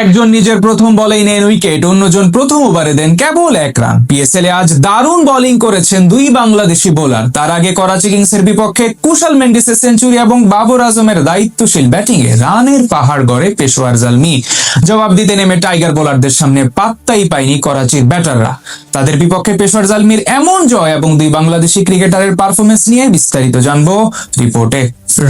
একজন নিজের প্রথম বলেই নেন উইকেট, অন্যজন প্রথম ওভারে দেন কেবল 1 রান। পিএসএল এ আজ দারুণ বোলিং করেছেন দুই বাংলাদেশি বোলার। তার আগে করাচি কিংসের বিপক্ষে কুশাল মেন্ডিসের সেঞ্চুরি এবং বাবর আজমের দায়িত্বশীল ব্যাটিং এ রানের পাহাড় গড়ে পেশোয়ার জালমি। জবাব দিতে নেমে টাইগার বোলারদের সামনে পাত্তাই পায়নি করাচির ব্যাটাররা। তাদের বিপক্ষে পেশোয়ার জালমির এমন জয় এবং দুই বাংলাদেশি ক্রিকেটারের পারফরমেন্স নিয়ে বিস্তারিত জানবো রিপোর্টে।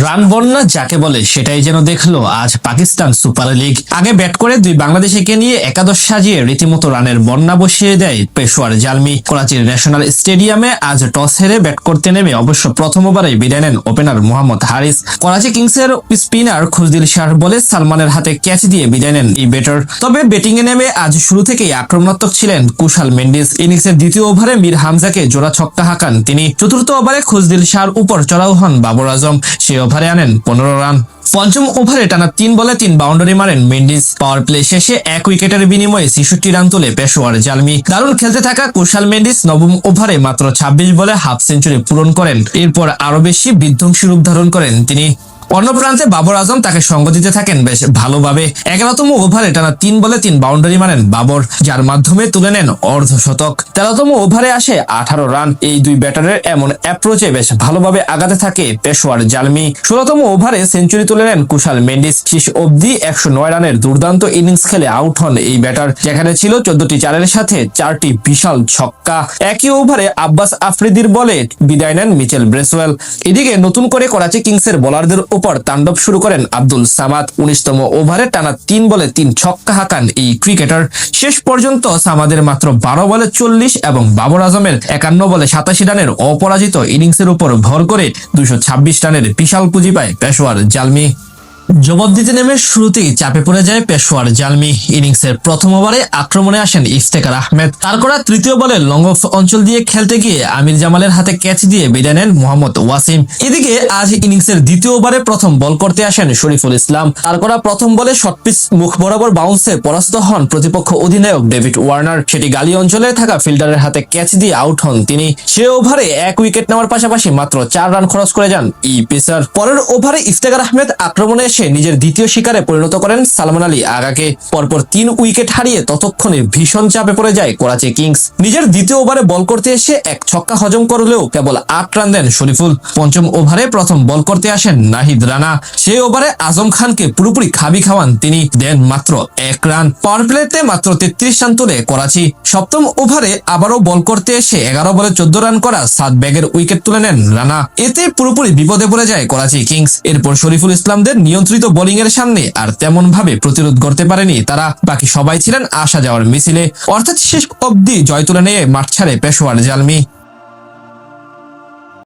রান বন্যা যাকে বলে সেটাই যেন দেখলো আজ পাকিস্তান সুপার লিগ। আগে ব্যাট করে দুই বাংলাদেশিকে নিয়ে একাদশ সাজিয়ে রীতিমতো রানের বন্যা বসিয়ে দেয় পেশোয়ার জালমি। করাচির ন্যাশনাল স্টেডিয়ামে আজ টস হেরে ব্যাট করতে নেমে অবশ্য প্রথম ওভারে বিদায় নেন ওপেনার মোহাম্মদ হারিস। করাচি কিংসের স্পিনার খুজদিল শাহ বলে সালমানের হাতে ক্যাচ দিয়ে বিদায় নেন এই ব্যাটার। তবে ব্যাটিং এ নেমে আজ শুরু থেকেই আক্রমণাত্মক ছিলেন কুশাল মেন্ডিস। ইনিংসের দ্বিতীয় ওভারে মীর হামজাকে জোড়া ছক্কা হাঁকান তিনি। চতুর্থ ওভারে খুজদিল শাহর উপর চড়াও হন বাবর আজম, সে ওভারে আনেন 15 রান। পঞ্চম ওভারে টানা 3 বলে 3 বাউন্ডারি মারেন মেন্ডিস। পাওয়ার প্লে শেষে 1 উইকেটের বিনিময়ে 66 রান তোলে পেশোয়ার জালমি। দারুণ খেলতে থাকা কুশাল মেন্ডিস নবম ওভারে মাত্র 26 বলে হাফ সেঞ্চুরি পূরণ করেন। এরপর আরো বেশি বিধ্বংসী রূপ ধারণ করেন তিনি। অন্য প্রান্তে বাবর আজম তাকে সঙ্গ দিতে থাকেন বেশ ভালোভাবে। 11তম ওভারে টানা 3 বলে 3 বাউন্ডারি মারেন বাবর, যার মাধ্যমে তুলে নেন অর্ধশতক। 13তম ওভারে আসে 18 রান। এই দুই ব্যাটারের এমন অ্যাপ্রোচে বেশ ভালোভাবে আগাতে থাকে পেশোয়ার জালমি। 16তম ওভারে সেঞ্চুরি তুলে নেন কুশাল মেন্ডিস। শেষ অবধি 109 রানের দুর্দান্ত ইনিংস খেলে আউট হন এই ব্যাটার, যেখানে ছিল 14টি চারের সাথে 4টি বিশাল ছক্কা। একই ওভারে আব্বাস আফ্রিদির বলে বিদায় নেন মিচেল ব্রেসওয়েল। এদিকে নতুন করে করাচি কিংসের বোলারদের উপর তাণ্ডব শুরু করেন আব্দুল সামাদ। 19তম ওভারে টানা 3 বলে 3 ছক্কা হাঁকান এই ক্রিকেটার। শেষ পর্যন্ত সামাদের মাত্র 12 বলে 40 এবং বাবর আজমের 51 বলে 87 রানের অপরাজিত ইনিংসের উপর ভর করে 226 রানের বিশাল পুঁজি পায় পেশোয়ার জালমি। জবাব দিতে নেমে শুরুতেই চাপে পড়ে যায় পেশোয়ার জালমি। ইনিংসের প্রথম ওভারে আক্রমণে আসেন ইফতেখার আহমেদ। তার করা তৃতীয় বলে লং অফ অঞ্চল দিয়ে খেলতে গিয়ে আমির জামালের হাতে ক্যাচ দিয়ে বিদায় নেন মোহাম্মদ ওয়াসিম। এদিকে আজ ইনিংসের দ্বিতীয় ওভারে প্রথম বল করতে আসেন শরীফুল ইসলাম। তার করা প্রথম বলে শর্ট পিচ মুখ বরাবর বাউন্সে পরাস্ত হন প্রতিপক্ষ অধিনায়ক ডেভিড ওয়ার্নার। সেটি গালি অঞ্চলে থাকা ফিল্ডারের হাতে ক্যাচ দিয়ে আউট হন তিনি। সে ওভারে 1 উইকেট নেওয়ার পাশাপাশি মাত্র 4 রান খরচ করে যান এই পেসার। পরের ওভারে ইফতেখার আহমেদ আক্রমণে নিজের দ্বিতীয় শিকারে পরিণত করেন সালমান আলী আগাকে। পরপর 3 উইকেট হারিয়ে ততক্ষণে ভীষণ চাপে পড়ে যায় করাচি কিংস। নিজের দ্বিতীয় ওভারে বল করতে এসে 1 ছক্কা হজম করলেও কেবল 8 রান দেন শরীফুল। পঞ্চম ওভারে প্রথম বল করতে আসেন নাহিদ রানা। সেই ওভারে আজম খানকে পুরোপুরি খাবি খাওয়ান তিনি, দেন মাত্র 1 রান। পাওয়ার প্লেতে মাত্র 33 রান তোলে করাচি। সপ্তম ওভারে আবারও বল করতে এসে 11 বলে 14 রান করা সাদ ব্যাগের উইকেট তুলে নেন রানা। এতে পুরোপুরি বিপদে পড়ে যায় করাচি কিংস। এরপর শরীফুল ইসলামদের নিয়ন্ত্রিত বোলিং এর সামনে আর তেমন ভাবে প্রতিরোধ করতে পারেনি তারা। বাকি সবাই ছিলেন আসা যাওয়ার মিছিলে, অর্থাৎ শেষ অবধি জয় তুলে নিয়ে মাঠ ছাড়ে পেশোয়ার জালমি।